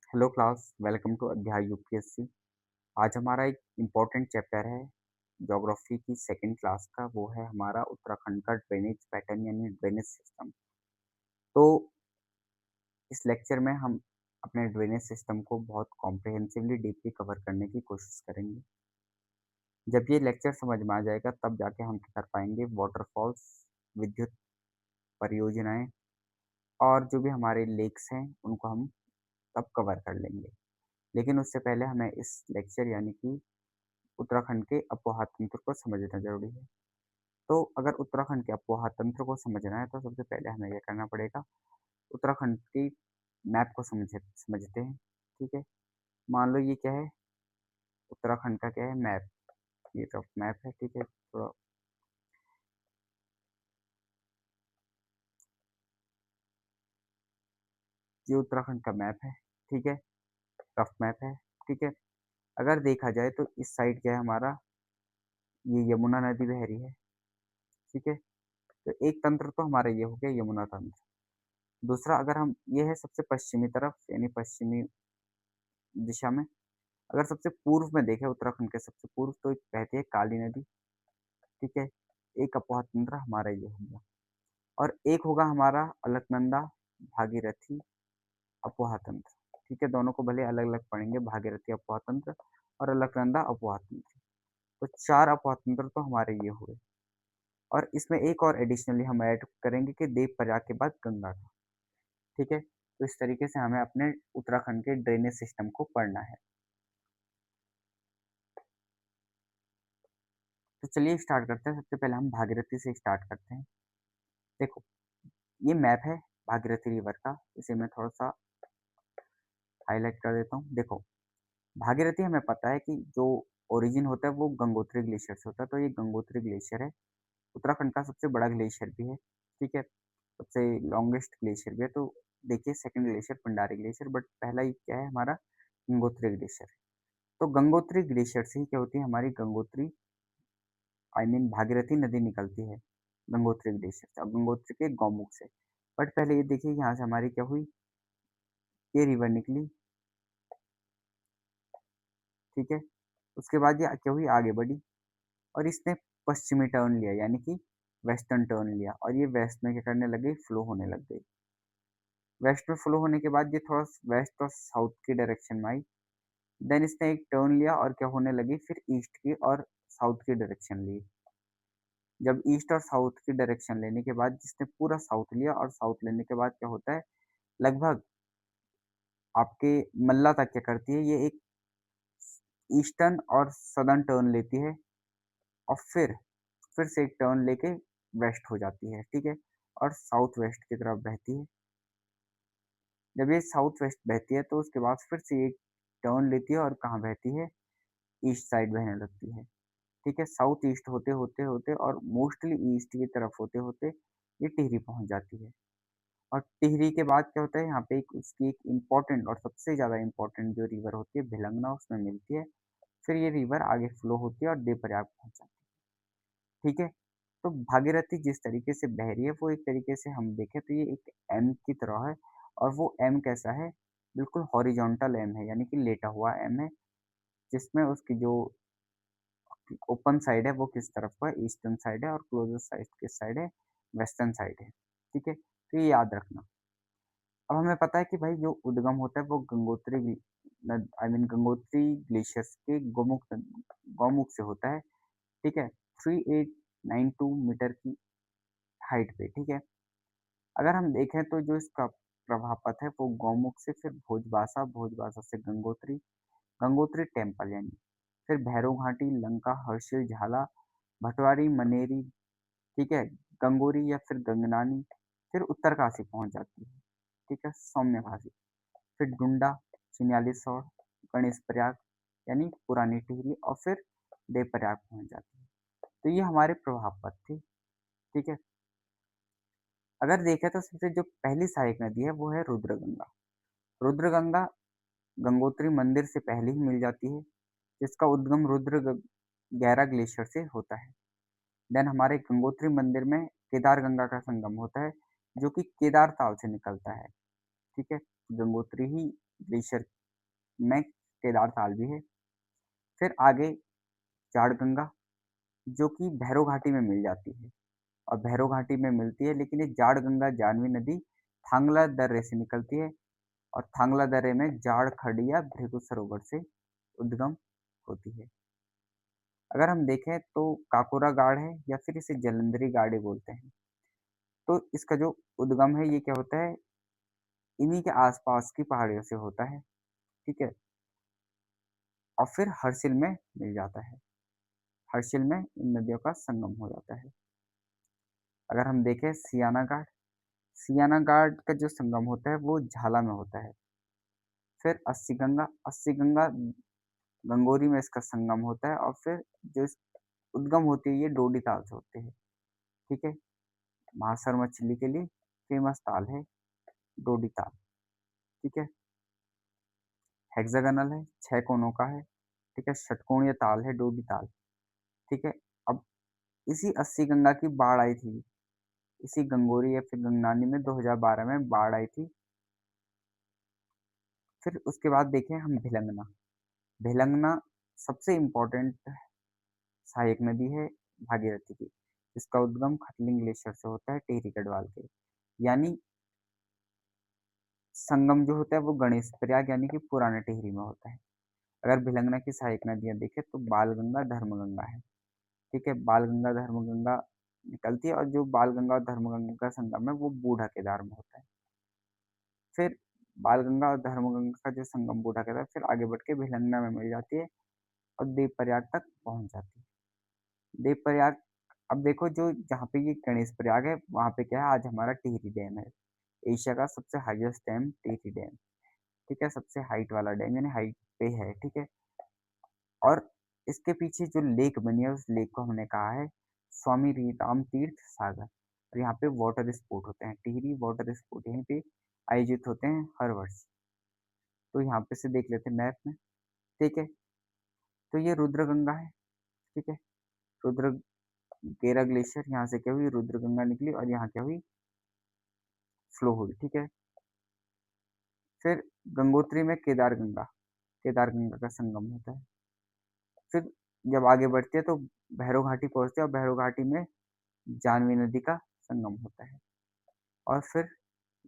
Hello class, welcome to अध्याय UPSC. आज हमारा एक इम्पोर्टेंट चैप्टर है ज्योग्राफी की सेकंड क्लास का। वो है हमारा उत्तराखंड का ड्रेनेज पैटर्न यानी ड्रेनेज सिस्टम। तो इस लेक्चर में हम अपने ड्रेनेज सिस्टम को बहुत कॉम्प्रिहेंसिवली डीपली कवर करने की कोशिश करेंगे। जब ये लेक्चर समझ में आ जाएगा तब जाके हम क्या कर पाएंगे, वाटरफॉल्स, विद्युत परियोजनाएं और जो भी हमारे लेक्स हैं उनको हम तब कवर कर लेंगे। लेकिन उससे पहले हमें इस लेक्चर यानी कि उत्तराखंड के अपोहा तंत्र को समझना ज़रूरी है। तो अगर उत्तराखंड के अपोहा तंत्र को समझना है तो सबसे पहले हमें क्या करना पड़ेगा, उत्तराखंड की मैप को समझते हैं। ठीक है? मान लो ये क्या है, उत्तराखंड का क्या है मैप, ये रफ मैप है। ठीक है? थोड़ा ये उत्तराखंड का मैप है। ठीक है? रफ मैप है। ठीक है? अगर देखा जाए तो इस साइड क्या है हमारा, ये यमुना नदी बह रही है। ठीक है? तो एक तंत्र तो हमारा ये हो गया यमुना तंत्र। दूसरा, अगर हम ये है सबसे पश्चिमी तरफ यानी पश्चिमी दिशा में, अगर सबसे पूर्व में देखें उत्तराखंड के सबसे पूर्व तो एक बहती है काली नदी। ठीक है? एक अपोहा तंत्र हमारा ये हो गया और एक होगा हमारा अलकनंदा भागीरथी अपोहा तंत्र। ठीक है? दोनों को भले अलग-अलग पढ़ेंगे, भागीरथी अपोहा तंत्र और अलकनंदा अपोहा तंत्र। तो 4 अपोहा तंत्र तो हमारे ये हुए और इसमें एक और एडिशनली हम ऐड करेंगे कि देव प्रयाग के बाद गंगा का। ठीक है? तो इस तरीके से हमें अपने उत्तराखंड के ड्रेनेज सिस्टम को पढ़ना है। तो चलिए स्टार्ट करते हैं। सबसे पहले हम भागीरथी से स्टार्ट करते हैं। देखो, ये मैप है भागीरथी रिवर का, इसे मैं थोड़ा-सा हाइलाइट कर देता हूँ। देखो, भागीरथी हमें पता है कि जो ओरिजिन होता है वो गंगोत्री ग्लेशियर से होता है, तो ये गंगोत्री ग्लेशियर है। उत्तराखंड का सबसे बड़ा ग्लेशियर भी है, ठीक है? सबसे लॉन्गेस्ट ग्लेशियर भी है। तो देखिए second glacier Pindari glacier, but पहला ही क्या है हमारा, गंगोत्री ग्लेशियर है। तो गंगोत्री ग्लेशियर से ही क्या होती है हमारी गंगोत्री, आई मीन भागीरथी नदी निकलती है गंगोत्री ग्लेशियर से और गंगोत्री के गौमुख से। बट पहले ये देखिए यहाँ से हमारी क्या हुई, ये रिवर निकली। ठीक है? उसके बाद ये क्या हुई, आगे बढ़ी और इसने पश्चिमी टर्न लिया यानी कि वेस्टर्न टर्न लिया और ये वेस्ट में क्या करने लग गई, फ्लो होने लग गई। वेस्ट में फ्लो होने के बाद ये थोड़ा वेस्ट और साउथ की डायरेक्शन में आई। देन इसने एक टर्न लिया और क्या होने लगी, फिर ईस्ट की और साउथ की डायरेक्शन ली। जब ईस्ट और साउथ की डायरेक्शन लेने के बाद जिसने पूरा साउथ लिया और साउथ लेने के बाद क्या होता है, लगभग आपके मल्ला तक क्या करती है, ये एक ईस्टर्न और सदर्न टर्न लेती है और फिर से एक टर्न लेके वेस्ट हो जाती है। ठीक है? और साउथ वेस्ट की तरफ बहती है। जब ये साउथ वेस्ट बहती है तो उसके बाद फिर से एक टर्न लेती है और कहाँ बहती है, ईस्ट साइड बहने लगती है। ठीक है? साउथ ईस्ट होते होते होते और मोस्टली ईस्ट की तरफ होते होते ये टिहरी पहुंच जाती है। और टिहरी के बाद क्या होता है, यहाँ पे एक उसकी एक इम्पोर्टेंट और सबसे ज़्यादा इम्पोर्टेंट जो रिवर होती है भिलंगना, उसमें मिलती है। फिर ये रिवर आगे फ्लो होती है और देवप्रयाग पहुंच जाती है। ठीक है? तो भागीरथी जिस तरीके से बह रही है वो एक तरीके से हम देखें तो ये एक एम की तरह है और वो एम कैसा है, बिल्कुल हॉरिजॉन्टल एम है यानी कि लेटा हुआ एम है, जिसमें उसकी जो ओपन साइड है वो किस तरफ को है, ईस्टर्न साइड है और क्लोजेस्ट साइड किस साइड है, वेस्टर्न साइड है। ठीक है? तो ये याद रखना। अब हमें पता है कि भाई जो उद्गम होता है वो Gangotri I mean Gangotri glaciers के गौमुख से होता है। ठीक है? 3892 मीटर की हाइट पे। ठीक है? अगर हम देखें तो जो इसका प्रवाह पथ है वो गौमुख से फिर भोजबासा, भोजबासा से गंगोत्री, गंगोत्री टेम्पल यानी फिर भैरव घाटी, लंका, हर्षिल, झाला, भटवारी, मनेरी, ठीक है, गंगोरी या फिर गंगनानी, फिर उत्तरकाशी पहुंच जाती है। ठीक है, सौम्यकाशी, फिर डुंडा, चिन्यालीसौड़, गणेश प्रयाग यानी पुरानी टिहरी और फिर देवप्रयाग पहुंच जाती है। तो ये हमारे प्रवाह पथ थे। ठीक है? अगर देखें तो सबसे जो पहली सहायक नदी है वो है रुद्रगंगा। रुद्रगंगा गंगोत्री मंदिर से पहले ही मिल जाती है, जिसका उद्गम गैरा ग्लेशियर से होता है। देन हमारे गंगोत्री मंदिर में केदार गंगा का संगम होता है, जो कि केदार ताल से निकलता है। ठीक है? गंगोत्री ही ग्लेशियर में केदार ताल भी है। फिर आगे जाड़ गंगा, जो कि भैरव घाटी में मिल जाती है और भैरव घाटी में मिलती है, लेकिन ये जाड़ गंगा जाह्नवी नदी थांगला दर्रे से निकलती है और थांगला दर्रे में जाड़ खड़िया भृगु सरोवर से उद्गम होती है। अगर हम देखें तो काकोरा गाड़ है या फिर इसे जलंधरी गाड़ी बोलते हैं। तो इसका जो उद्गम है ये क्या होता है, इन्हीं के आसपास की पहाड़ियों से होता है, ठीक है? और फिर हर्षिल में मिल जाता है। हर्षिल में इन नदियों का संगम हो जाता है। अगर हम देखें सियाना घाट का जो संगम होता है वो झाला में होता है। फिर अस्सी गंगा गंगोरी में इसका संगम होता है और फिर जो उद्गम होती है ये डोडी ताल से होती है, ठीक है? महासर मछली के लिए फेमस ताल है डोडी ताल, ठीक है? हेक्सागोनल है, 6 कोनों का है, ठीक है? षटकोणीय ताल है डोडी ताल, ठीक है? अब इसी अस्सी गंगा की बाढ़ आई थी, इसी गंगोरी या फिर गंगनानी में 2012 में बाढ़ आई थी। फिर उसके बाद देखें हम भिलंगना। भिलंगना सबसे इम्पोर्टेंट सहायक नदी है भागीरथी की। इसका उद्गम खतलिंग ग्लेशियर से होता है टिहरी गढ़वाल के। यानी संगम जो होता है वो गणेश प्रयाग यानी कि पुराने टिहरी में होता है। अगर भिलंगना की सहायक नदियां देखें तो बालगंगा धर्मगंगा है, ठीक है? बालगंगा धर्मगंगा निकलती है और जो बालगंगा और धर्मगंगा का संगम है वो बूढ़ा केदार में होता है। फिर बालगंगा और धर्मगंगा का जो संगम बूढ़ा केदार फिर आगे बढ़ के भिलंगना में मिल जाती है और देवप्रयाग तक पहुंच जाती है। देवप्रयाग, अब देखो जो जहाँ पे ये गणेश प्रयाग है वहाँ पे क्या है, आज हमारा टिहरी डैम है। एशिया का सबसे हाईएस्ट डैम टिहरी डैम, ठीक है? सबसे हाइट वाला डैम यानी हाइट पे है, ठीक है? और इसके पीछे जो लेक बनी है उस लेक को हमने कहा है स्वामी राम तीर्थ सागर। और यहाँ पे वाटर स्पोर्ट होते हैं, टिहरी वाटर स्पोर्ट यहीं पे आयोजित होते हैं हर वर्ष। तो यहाँ पे से देख लेते हैं मैप में, ठीक है? तो ये रुद्रगंगा है, ठीक है? रुद्र गेरा ग्लेशियर यहाँ से क्या हुई, रुद्रगंगा निकली और यहाँ क्या हुई, फ्लो हुई, ठीक है? फिर गंगोत्री में केदार गंगा का संगम होता है। फिर जब आगे बढ़ती है तो भैरव घाटी पहुंचते हैं और भैरव घाटी में जाह्नवी नदी का संगम होता है और फिर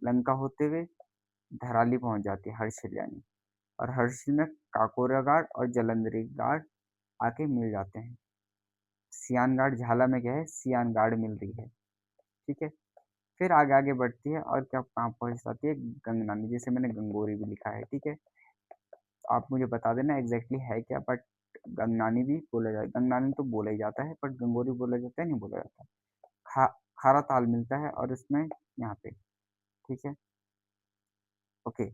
लंका होते हुए धराली पहुंच जाती है हर्षिल यानी। और हर्षिल में काकोरा घाट और जलंधरी घाट आके मिल जाते हैं। सियान घाट झाला में क्या है, सियान घाट मिल रही है, ठीक है? फिर आगे आगे बढ़ती है और क्या कहाँ पहुंच जाती है, गंगनानी, जिसे मैंने गंगोरी भी लिखा है, ठीक है? आप मुझे बता देना एग्जैक्टली है क्या, बट गंगनानी भी बोला जाए, गंगनानी तो बोला ही जाता है बट गंगोरी बोला जाता है नहीं बोला जाता। खा खारा ताल मिलता है और इसमें यहाँ पे, ठीक है? ओके।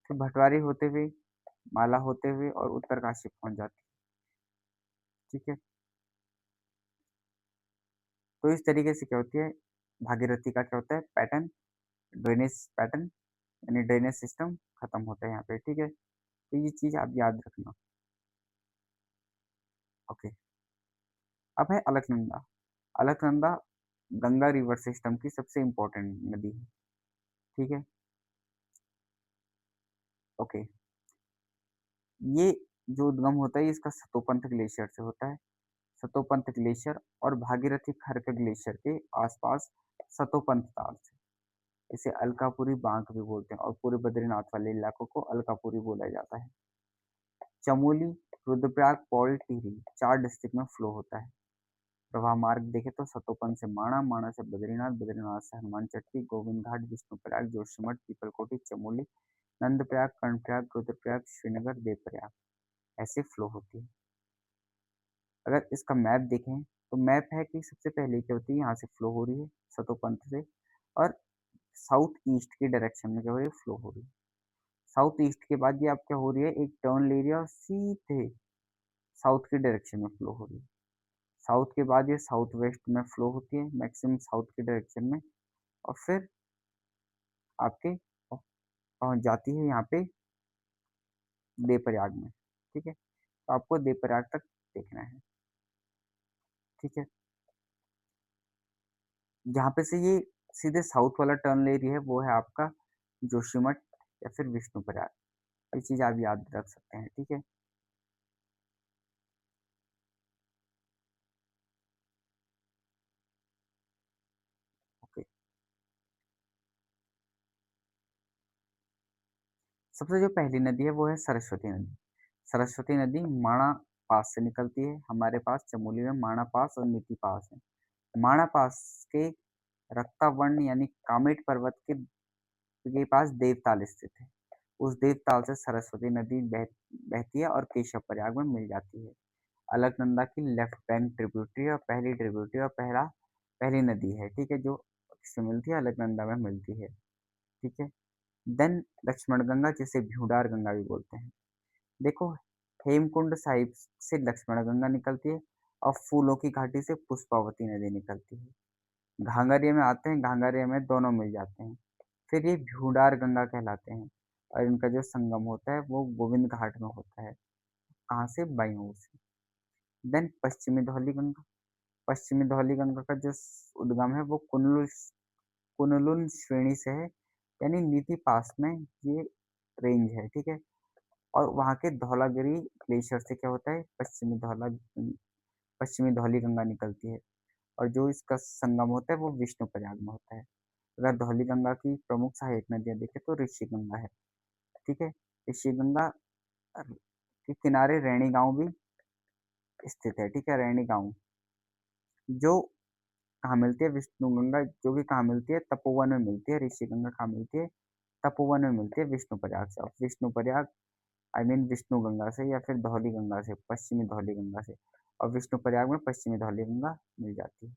फिर भटवारी होते हुए, माला होते हुए और उत्तरकाशी पहुंच जाती है, ठीक है? तो इस तरीके से क्या होती है, भागीरथी का क्या होता है पैटर्न, ड्रेनेज पैटर्न यानी ड्रेनेज सिस्टम खत्म होता है यहाँ पे, ठीक है? तो ये चीज आप याद रखना। ओके। अब है अलकनंदा। अलकनंदा गंगा रिवर सिस्टम की सबसे इम्पोर्टेंट नदी है, ठीक है? ओके। ये जो उद्गम होता है इसका सतोपंथ ग्लेशियर से होता है। सतोपंथ ग्लेशियर और भागीरथी खरक ग्लेशियर के आसपास सतोपंथ ताल से। इसे अलकापुरी बांक भी बोलते हैं और पूरे बद्रीनाथ वाले इलाकों को अलकापुरी बोला जाता है। चमोली, रुद्रप्रयाग, पौड़ी, टिहरी 4 डिस्ट्रिक्ट में फ्लो होता है। प्रवाह मार्ग देखें तो सतोपंथ से माणा, माणा से बद्रीनाथ, बद्रीनाथ से हनुमान चट्टी, गोविंद घाट, विष्णुप्रयाग, जोशीमठ, पीपलकोटी, चमोली, नंदप्रयाग, कर्णप्रयाग, रुद्रप्रयाग, श्रीनगर, देवप्रयाग ऐसे फ्लो होती है। अगर इसका मैप देखें तो मैप है कि सबसे पहले क्या होती है, यहाँ से फ्लो हो रही है सतोपंथ से और साउथ ईस्ट की डायरेक्शन में क्या हो रही है, फ्लो हो रही है। साउथ ईस्ट के बाद ये अब क्या हो रही है, एक टर्न ले रही है और सीधे साउथ की डायरेक्शन में फ्लो हो रही है। साउथ के बाद ये साउथ वेस्ट में फ्लो होती है मैक्सिमम साउथ की डायरेक्शन में और फिर आपके पहुंच जाती है यहाँ पे देवप्रयाग में, ठीक है? तो आपको देवप्रयाग तक देखना है, ठीक है? जहाँ पे से ये सीधे साउथ वाला टर्न ले रही है वो है आपका जोशीमठ या फिर विष्णुप्रयाग। ये चीज़ आप याद रख सकते हैं, ठीक है? ओके। सबसे जो पहली नदी है वो है सरस्वती नदी। सरस्वती नदी माणा पास से निकलती है। हमारे पास चमोली में माणा पास और नीति पास है। माणा पास के रक्तावर्ण यानी कामेट पर्वत के पास देवताल स्थित है। उस देवताल से सरस्वती नदी बहती है और केशव प्रयाग में मिल जाती है। अलकनंदा की लेफ्ट बैंक ट्रिब्यूटरी और पहली ट्रिब्यूटरी और पहली नदी है, ठीक है, जो किससे मिलती है, अलकनंदा में मिलती है, ठीक है। देन लक्ष्मण गंगा, जिसे भ्यूडार गंगा भी बोलते हैं। देखो, हेमकुंड साहिब से लक्ष्मण गंगा निकलती है और फूलों की घाटी से पुष्पावती नदी निकलती है। घांगरिया में आते हैं, घांगरिया में दोनों मिल जाते हैं। फिर ये भ्यूडार गंगा कहलाते हैं और इनका जो संगम होता है वो गोविंद घाट में होता है। कहाँ से, बाईं ओर से। देन पश्चिमी धौली गंगा। पश्चिमी धौली गंगा का जो उद्गम है वो कुनलुन श्रेणी से है, यानी नीति पास में ये रेंज है, ठीक है। और वहाँ के धौलागिरी ग्लेशियर से क्या होता है, पश्चिमी धौली गंगा निकलती है और जो इसका संगम होता है वो विष्णु प्रयाग में होता है। अगर धौली गंगा की प्रमुख सहायक नदियाँ देखें तो ऋषि गंगा है, ठीक है। ऋषि गंगा के किनारे रैणी गांव भी स्थित है, ठीक है, रैणी गांव जो कहाँ मिलती है, विष्णु गंगा जो कि कहाँ मिलती है, तपोवन में मिलती है। ऋषि गंगा कहाँ मिलती है, तपोवन में मिलती है विष्णु प्रयाग से। और विष्णु प्रयाग आई मीन विष्णु गंगा से या फिर धौली गंगा से, पश्चिमी धौली गंगा से। और विष्णु प्रयाग में पश्चिमी धौली गंगा मिल जाती है।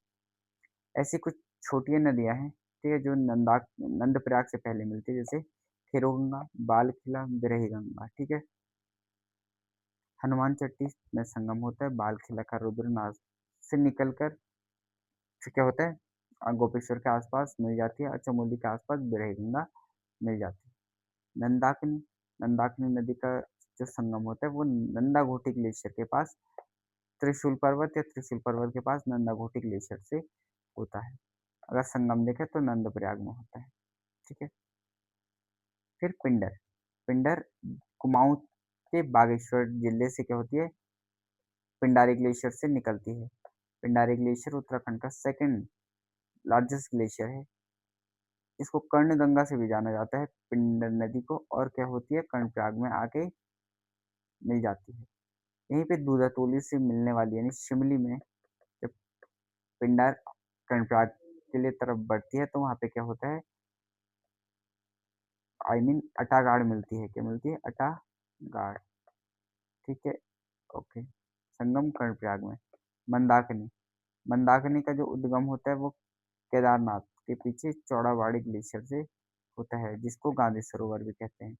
ऐसी कुछ छोटी नदियां हैं, ठीक है, जो नंद प्रयाग से पहले मिलती है, जैसे खीरो गंगा, बाल खिला, बिरही गंगा, ठीक है। हनुमान चट्टी में संगम होता है बाल खिला का, रुद्रनाथ से निकलकर फिर क्या होता है, गोपेश्वर के आसपास मिल जाती है और चमोली के आसपास बिरही गंगा मिल जाती है। नंदाकिनी नंदाकिनी नदी का जो संगम होता है वो नंदा घोटी ग्लेशियर के पास, त्रिशूल पर्वत या त्रिशूल पर्वत के पास नंदा घोटी ग्लेशियर से होता है। अगर संगम देखें तो नंद प्रयाग में होता है, ठीक है। फिर पिंडर। पिंडर कुमाऊं के बागेश्वर जिले से क्या होती है, पिंडारी ग्लेशियर से निकलती है। पिंडारी ग्लेशियर उत्तराखंड का सेकंड लार्जेस्ट ग्लेशियर है। इसको कर्णगंगा से भी जाना जाता है पिंडर नदी को, और क्या होती है, कर्णप्रयाग में आके मिल जाती है। यहीं पे दूधातोली से मिलने वाली यानी शिमली में जब पिंडार कर्णप्रयाग के लिए तरफ बढ़ती है तो वहाँ पे क्या होता है, आई मीन अटागाड़ मिलती है। क्या मिलती है, अटागाड़, ठीक है, ओके। संगम कर्णप्रयाग में। मंदाकिनी। मंदाकिनी का जो उद्गम होता है वो केदारनाथ के पीछे चौड़ाबाड़ी ग्लेशियर से होता है, जिसको गांधी सरोवर भी कहते हैं।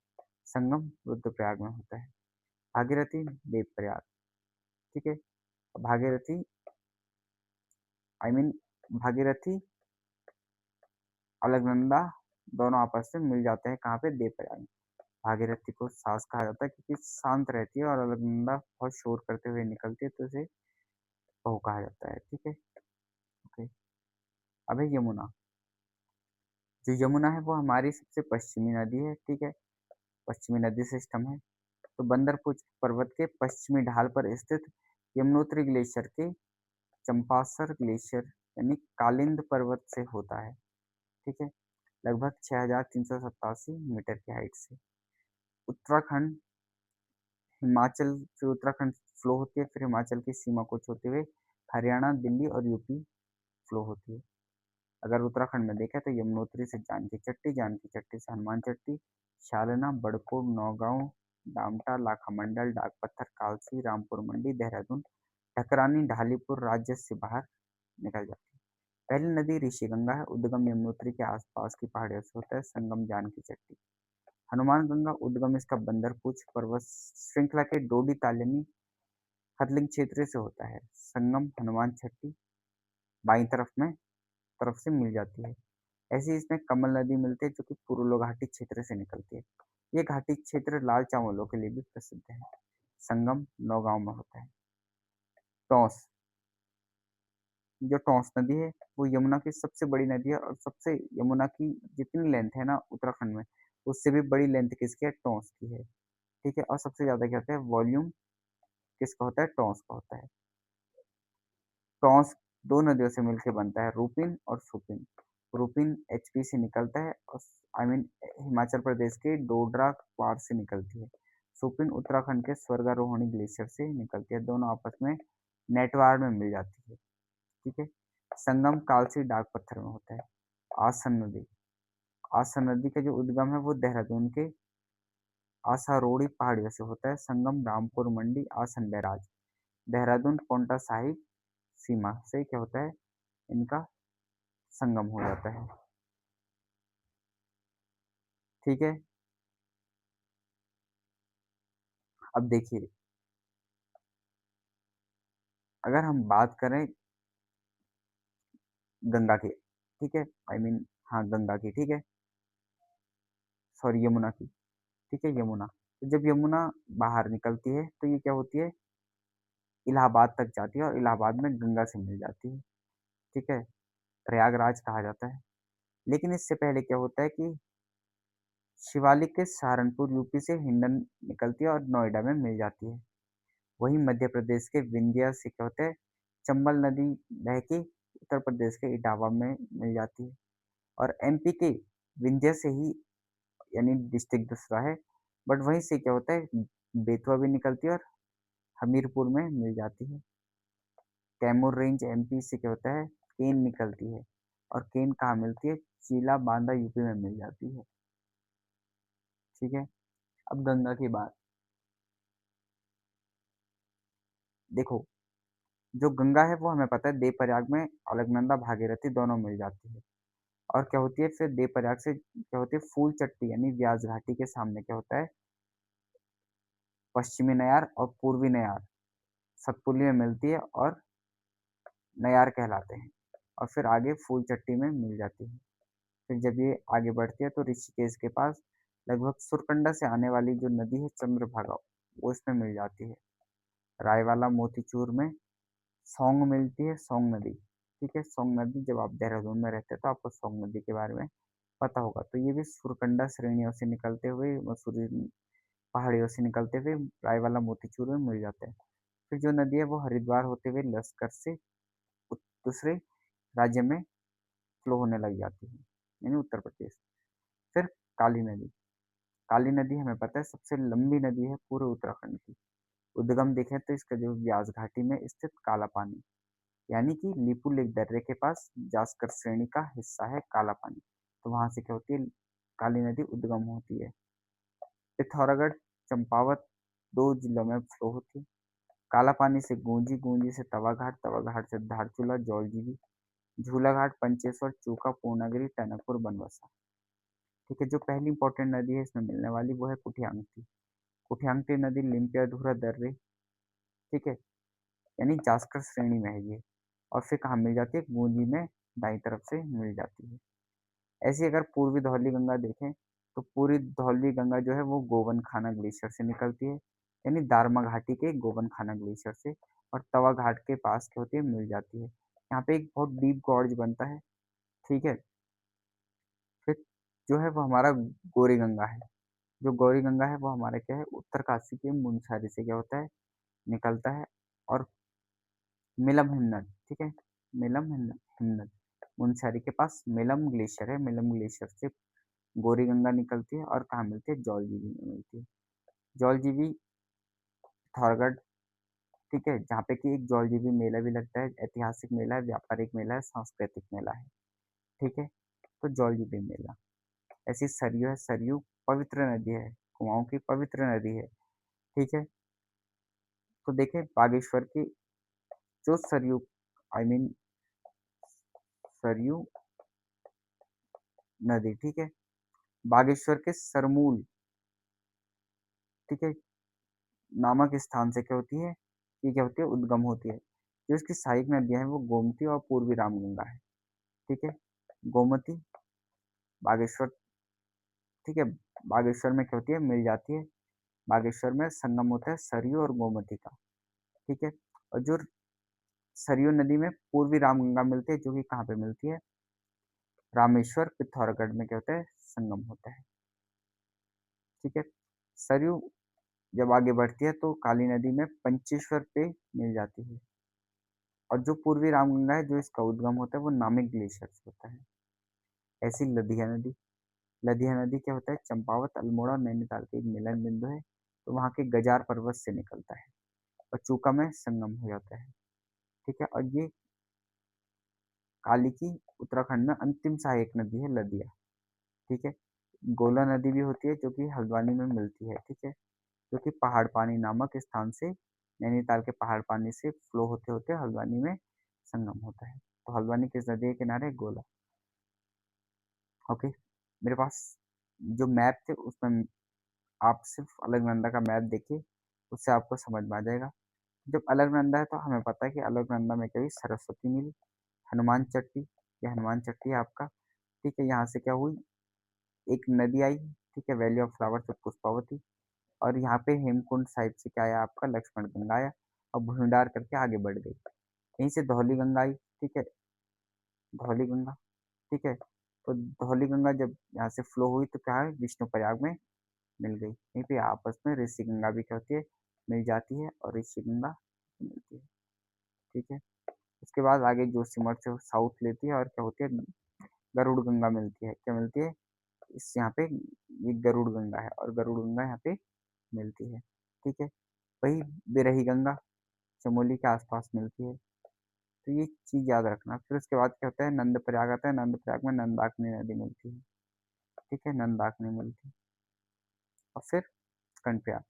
संगम रुद्रप्रयाग में होता है। भागीरथी देवप्रयाग, ठीक है। भागीरथी आई मीन भागीरथी अलकनंदा दोनों आपस में मिल जाते हैं, कहाँ पे, देवप्रयाग में। भागीरथी को सास कहा जाता है क्योंकि शांत रहती है और अलकनंदा बहुत शोर करते हुए निकलती है तो इसे बहू कहा जाता है, ठीक है, ओके। अब है यमुना। जो यमुना है वो हमारी सबसे पश्चिमी नदी है, ठीक है, पश्चिमी नदी सिस्टम है। तो बंदरपुर पर्वत के पश्चिमी ढाल पर स्थित यमुनोत्री ग्लेशियर के चंपासर ग्लेशियर यानी कालिंद पर्वत से होता है, ठीक है, लगभग 6,387 मीटर की हाइट से। उत्तराखंड हिमाचल फिर उत्तराखंड फ्लो होती है, फिर हिमाचल की सीमा को छूते हुए हरियाणा, दिल्ली और यूपी फ्लो होती है। अगर उत्तराखंड में देखें तो यमुनोत्री से जानकी चट्टी, जानकी चट्टी से हनुमान चट्टी, शालना, बड़कोट, नौगांव, डामटा, लाखा मंडल, डाक पत्थर, कालसी, रामपुर मंडी, देहरादून, ठकरानी, ढालीपुर राज्य से बाहर निकल जाती है। पहली नदी ऋषिगंगा है, उद्गम यमुनोत्री के आसपास की पहाड़ियों से होता है, संगम जानकी चट्टी। हनुमान गंगा उद्गम इसका बंदरपूछ पर्वत श्रृंखला के डोडी तालनी हथलिंग क्षेत्र से होता है, संगम हनुमान चट्टी बाईं तरफ से मिल जाती है। ऐसे ही इसमें कमल नदी मिलती है जो कि पुरुलो घाटी क्षेत्र से निकलती है। ये घाटी क्षेत्र लाल चावलों के लिए भी प्रसिद्ध है। संगम नौगांव में होता है। टॉस। जो टॉस नदी है वो यमुना की सबसे बड़ी नदी है और सबसे यमुना की जितनी लेंथ है ना उत्तराखंड में, उससे भी बड़ी लेंथ किसकी है, टॉस की है। ठीक है? और सबसे ज़्यादा क्या होता है वॉल्यूम किसका होता है? टॉस का होता है। टॉस 2 नदियों से मिलके बनता है रूपिन और सुपिन। रूपिन एचपी से निकलता है और आई मीन हिमाचल प्रदेश के डोडरा पहाड़ से निकलती है। सुपिन उत्तराखंड के स्वर्गारोहणी ग्लेशियर से निकलती है। दोनों आपस में नेटवार में मिल जाती है। ठीक है? संगम कालसी डाक पत्थर में होता है। आसन नदी आसन नदी का जो उद्गम है वो देहरादून के आसारोड़ी पहाड़ियों से होता है। संगम रामपुर मंडी आसन बैराज देहरादून पांवटा साहिब सीमा से क्या होता है इनका संगम हो जाता है। ठीक है? अब देखिए, अगर हम बात करें गंगा की, ठीक है? आई मीन हाँ, गंगा की, ठीक है? सॉरी, यमुना की, ठीक है? यमुना। तो जब यमुना बाहर निकलती है तो ये क्या होती है इलाहाबाद तक जाती है और इलाहाबाद में गंगा से मिल जाती है। ठीक है? प्रयागराज कहा जाता है। लेकिन इससे पहले क्या होता है कि शिवालिक के सहारनपुर यूपी से हिंडन निकलती है और नोएडा में मिल जाती है। वहीं मध्य प्रदेश के विंध्य से क्या होता है चंबल नदी बह के उत्तर प्रदेश के इटावा में मिल जाती है। और एमपी के विंध्य से ही यानी डिस्ट्रिक्ट दूसरा है बट वहीं से क्या होता है बेतवा भी निकलती है और हमीरपुर में मिल जाती है। कैमूर रेंज एमपी से क्या होता है केन निकलती है और केन कहाँ मिलती है चीला बांदा यूपी में मिल जाती है। ठीक है? अब गंगा की बात देखो, जो गंगा है वो हमें पता है देवप्रयाग में अलकनंदा भागीरथी दोनों मिल जाती है। और क्या होती है फिर देवप्रयाग से क्या होती है फूल चट्टी यानी व्यास घाटी के सामने क्या होता है पश्चिमी नयार और पूर्वी नयार सतपुली में मिलती है और नयार कहलाते हैं। और फिर आगे फूल चट्टी में मिल जाती है। फिर जब ये आगे बढ़ती है तो ऋषिकेश के पास लगभग सुरकंडा से आने वाली जो नदी है चंद्रभागा वो इसमें मिल जाती है। रायवाला मोतीचूर में सौंग मिलती है सौंग नदी। ठीक है? सौंग नदी जब आप देहरादून में रहते हैं तो आपको सौंग नदी के बारे में पता होगा। तो ये भी सुरकंडा श्रेणियों से निकलते हुए मसूरी पहाड़ियों से निकलते हुए रायवाला मोतीचूर में मिल जाते हैं। फिर जो नदी है वो हरिद्वार होते हुए लश्कर से दूसरे राज्य में फ्लो होने लग जाती है यानी उत्तर प्रदेश। फिर काली नदी काली नदी हमें पता है सबसे लंबी नदी है पूरे उत्तराखंड की। उद्गम देखें तो इसका जो व्यास घाटी में स्थित काला पानी यानी कि लिपुलेख दर्रे के पास जास्कर श्रेणी का हिस्सा है काला पानी। तो वहां से क्या होती है काली नदी उद्गम होती है। पिथौरागढ़ चंपावत 2 जिलों में फ्लो होती है। काला पानी से गूंजी गूंजी से तवा घाट से धारचूला जौलजीबी झूला घाट पंचेश्वर चूका पूर्णागिरी टनकपुर बनबसा। ठीक है? जो पहली इंपॉर्टेंट नदी है इसमें मिलने वाली वो है कुठियांगती। कुठियांगती नदी लिम्पियाधुरा दर्रे ठीक है यानी जास्कर श्रेणी में है ये। और फिर कहाँ मिल जाती है गूंजी में दाई तरफ से मिल जाती है। ऐसी अगर पूर्वी धौली गंगा देखें तो पूरी धौली गंगा जो है वो गोवन खाना ग्लेशियर से निकलती है यानी दारमा घाटी के गोवन खाना ग्लेशियर से और तवा घाट के पास क्या होती है मिल जाती है। यहाँ पे एक बहुत डीप गॉर्ज बनता है। ठीक है? फिर जो है वो हमारा गौरी गंगा है। जो गौरी गंगा है वो हमारा क्या है उत्तरकाशी के मुनस्यारी से क्या होता है निकलता है और मिलम हिमनद ठीक है मिलम हिमनद हिमनद मुनस्यारी के पास मिलम ग्लेशियर है। मिलम ग्लेशियर से गौरी गंगा निकलती है और कहाँ मिलती है जौलजीबी में मिलती है। जौलजीबी पिथौरागढ़ ठीक है जहाँ पे कि एक जौलजीबी मेला भी लगता है ऐतिहासिक मेला है व्यापारिक मेला है सांस्कृतिक मेला है। ठीक है? तो जौलजीबी मेला ऐसी सरयू है सरयू पवित्र नदी है कुआओं की पवित्र नदी है। ठीक है? तो देखें बागेश्वर की जो सरयू आई मीन सरयू नदी ठीक है बागेश्वर के सरमूल ठीक है नामक स्थान से क्या होती है ये क्या होती है उद्गम होती है। जो इसकी सहायक नदियां हैं वो गोमती और पूर्वी रामगंगा है। ठीक है? गोमती बागेश्वर ठीक है बागेश्वर में क्या होती है मिल जाती है। बागेश्वर में संगम होता है सरयू और गोमती का। ठीक है? और जो सरयू नदी में पूर्वी रामगंगा मिलती है जो कि कहाँ पे मिलती है रामेश्वर पिथौरागढ़ में क्या होता है संगम होता है। ठीक है? सरयू जब आगे बढ़ती है तो काली नदी में पंचेश्वर पे मिल जाती है। और जो पूर्वी रामगंगा है, जो इसका उद्गम होता है, वो नामिक ग्लेशियर से होता है। ऐसी लदिया नदी, लदिया नदी क्या होता है, चंपावत, अल्मोड़ा और नैनीताल के एक मिलन बिंदु है। तो वहाँ के गजार पर्वत से निकलता है और चूका में संगम हो जाता है। ठीक है, और ये काली की उत्तराखंड में अंतिम सहायक नदी है लदिया। ठीक है, गोला नदी भी होती है जो कि हल्द्वानी में मिलती है। ठीक है, जो कि पहाड़ पानी नामक स्थान से, नैनीताल के पहाड़ पानी से फ्लो होते होते हल्द्वानी में संगम होता है। तो हल्द्वानी किस नदी के किनारे, गोला। ओके, मेरे पास जो मैप थे उसमें आप सिर्फ अलकनंदा का मैप देखिए, उससे आपको समझ में आ जाएगा। जब अलकनंदा है तो हमें पता है कि अलकनंदा में कभी सरस्वती मिली, हनुमान चट्टी, ये हनुमान चट्टी है आपका। ठीक है, यहाँ से क्या हुई, एक नदी आई। ठीक है, वैली ऑफ फ्लावर से पुष्पावती। और यहाँ पे हेमकुंड साहिब से क्या आया आपका, लक्ष्मण गंगा आया और भूमिडार करके आगे बढ़ गई। यहीं से धौली गंगा आई। ठीक है, धौली गंगा। ठीक है, तो धौली गंगा जब यहाँ से फ्लो हुई तो क्या है, विष्णु प्रयाग में मिल गई। यहीं पे आपस में ऋषि गंगा भी क्या होती है, मिल जाती है, और ऋषि गंगा मिलती है। ठीक है, उसके बाद आगे जोशीमठ से साउथ लेती है और क्या होती है, गरुड़ गंगा मिलती है। क्या मिलती है, इस यहाँ पे ये गरुड़ गंगा है और गरुड़ गंगा यहाँ पे मिलती है। ठीक है, वही बिरही गंगा चमोली के आसपास मिलती है। तो ये चीज याद रखना। फिर उसके बाद क्या होता है, नंद प्रयाग आता है, नंद प्रयाग में नंदाकिनी नदी मिलती है। ठीक है, नंदाकिनी मिलती है। और फिर कर्णप्रयाग,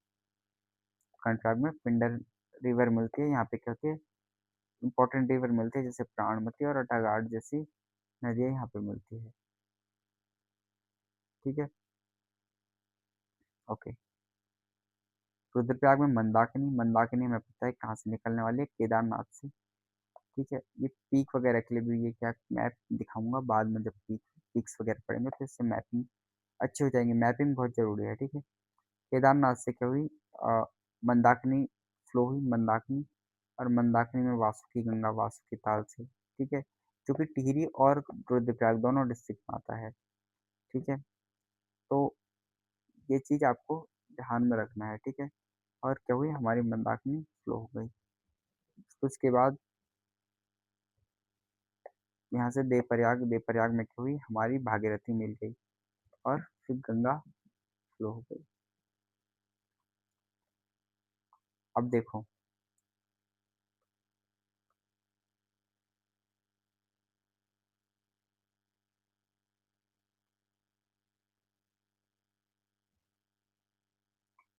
कर्णप्रयाग में पिंडर रिवर मिलती है। यहाँ पे क्या होती है, इंपॉर्टेंट रिवर मिलती है, जैसे प्राणमती और अटागाड़ जैसी नदियाँ यहाँ पे मिलती है। ठीक है, ओके। रुद्रप्रयाग में मंदाकिनी, मंदाकिनी हमें पता है कहाँ से निकलने वाली है, केदारनाथ से। ठीक है, ये पीक वगैरह के लिए भी ये क्या मैप दिखाऊंगा बाद में, जब पीक्स वगैरह पढ़ेंगे तो इससे मैपिंग अच्छी हो जाएंगी। मैपिंग बहुत जरूरी है। ठीक है, केदारनाथ से क्या हुई, मंदाकिनी फ्लो हुई, मंदाकिनी। और मंदाकिनी में वासुकी गंगा, वासुकी ताल से। ठीक है, जो कि टिहरी और रुद्रप्रयाग दोनों डिस्ट्रिक्ट में आता है। ठीक है, तो ये चीज आपको ध्यान में रखना है। ठीक है, और क्या हुई, हमारी मंदाकिनी फ्लो हो गई। उसके बाद यहाँ से देवप्रयाग, देवप्रयाग में क्या हुई, हमारी भागीरथी मिल गई और फिर गंगा फ्लो हो गई। अब देखो,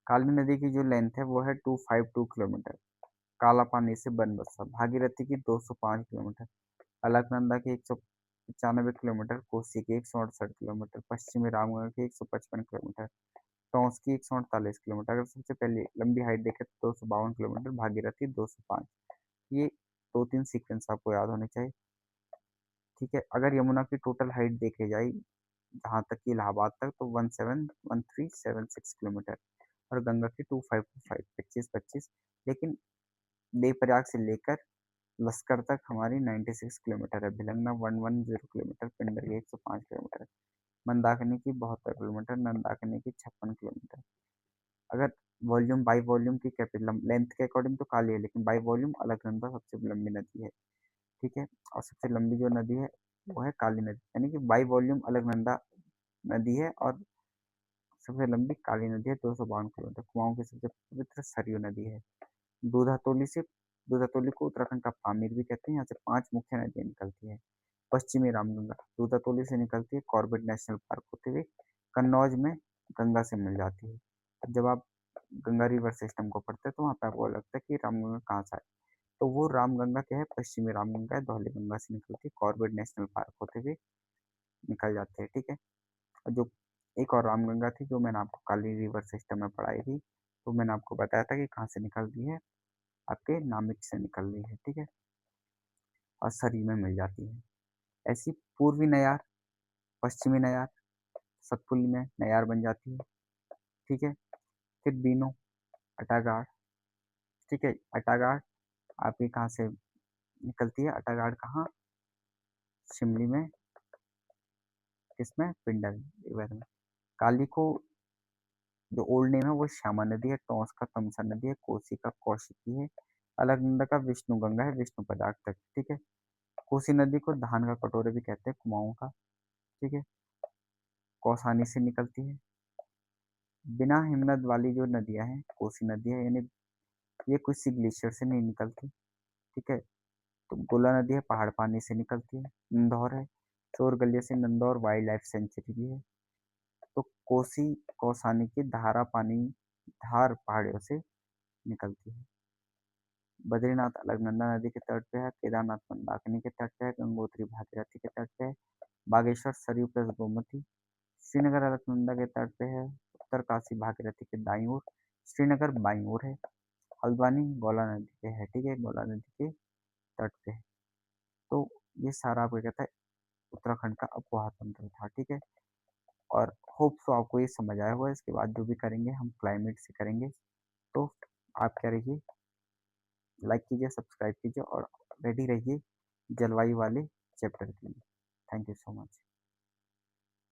काली नदी की जो लेंथ है वो है 252 किलोमीटर, काला पानी से बनबसा। भागीरथी की 205 किलोमीटर, अलकनंदा की 195 किलोमीटर, कोसी की 168 किलोमीटर, पश्चिमी रामगढ़ की 155 किलोमीटर, टोंस की 148 किलोमीटर। अगर सबसे पहले लंबी हाइट देखें तो 252 किलोमीटर, भागीरथी 205। ये दो तीन सीक्वेंस आपको याद होने चाहिए। ठीक है, अगर यमुना की टोटल हाइट देखे जाए जहाँ तक कि इलाहाबाद तक, तो 171376 किलोमीटर, और गंगा की 2525, 2525। लेकिन देवप्रयाग से लेकर लश्कर तक हमारी 96 किलोमीटर है, भिलंगना 110 किलोमीटर, पिंडर की 105 किलोमीटर, मंदाकिनी की 72 किलोमीटर, नंदाकिनी की 56 किलोमीटर। अगर वॉल्यूम बाई वॉल्यूम की कैपिटल लेंथ के अकॉर्डिंग तो काली है, लेकिन बाई वॉल्यूम अलकनंदा सबसे लंबी नदी है। ठीक है, और सबसे लंबी जो नदी है वो है काली नदी, यानी कि बाई वॉल्यूम अलकनंदा नदी है, और सबसे लंबी काली नदी है 252 किलोमीटर। कुआओं की सबसे पवित्र सरयू नदी है। दूधातोली से, दूधातोली को उत्तराखंड का पामीर भी कहते हैं। यहाँ से 5 मुख्य नदियाँ निकलती है। पश्चिमी रामगंगा दूधातोली से निकलती है, कॉर्बेट नेशनल पार्क होते हुए कन्नौज में गंगा से मिल जाती है। जब आप गंगा रिवर सिस्टम को पढ़ते हैं तो वहाँ पे आपको लगता है कि रामगंगा कहाँ से आए, तो वो रामगंगा क्या है, पश्चिमी रामगंगा है, धौली गंगा से निकलती है, कॉर्बेट नेशनल पार्क होते हुए निकल जाते हैं। ठीक है, और जो एक और रामगंगा थी जो मैंने आपको काली रिवर सिस्टम में पढ़ाई थी, तो मैंने आपको बताया था कि कहाँ से निकलती है, आपके नामिक से निकल रही है। ठीक है, और सरयू में मिल जाती है। ऐसी पूर्वी नयार, पश्चिमी नयार, सतपुली में नयार बन जाती है। ठीक है, फिर बीनो, अटागाड़। ठीक है, अटागाड़ आपकी कहाँ से निकलती है, अटागाड़ कहाँ, शिमली में, किसमें, पिंडर रिवर में। काली को जो ओल्ड नेम है वो श्यामा नदी है, टॉन्स का तमसा नदी है, कोसी का कौशिकी है, अलकनंदा का विष्णु गंगा है, विष्णु पदार्थ तक, ठीक है। कोसी नदी को धान का कटोरा भी कहते हैं, कुमाऊं का, ठीक है। कौसानी से निकलती है। बिना हिमनद वाली जो नदियां हैं, कोसी नदी है, यानी ये किसी ग्लेशियर से नहीं निकलती, ठीक है। तो गोला नदी है, पहाड़ पानी से निकलती है। इंदौर है, चोर गलिया से नंदौर वाइल्ड लाइफ सेंचुरी भी है। तो कोसी कौसानी की धारा पानी धार पहाड़ियों से निकलती है। बद्रीनाथ अलकनंदा नदी के तट पे है, केदारनाथ मंदाकिनी के तट पे है, गंगोत्री भागीरथी के तट पे है, बागेश्वर सरयू प्लस गोमती, श्रीनगर अलकनंदा के तट पे है, उत्तरकाशी भागीरथी के दाईं ओर, श्रीनगर बाईं ओर है, हल्द्वानी गोला नदी पे है, ठीक है, गोला नदी के तट पे है। तो ये सारा आपको कहता है उत्तराखंड का अपवाह तंत्र था, ठीक है। और होप सो आपको ये समझ आया होगा। इसके बाद जो भी करेंगे हम क्लाइमेट से करेंगे। तो आप क्या रहिए, लाइक कीजिए, सब्सक्राइब कीजिए और रेडी रहिए जलवायु वाले चैप्टर के लिए। Thank you so much.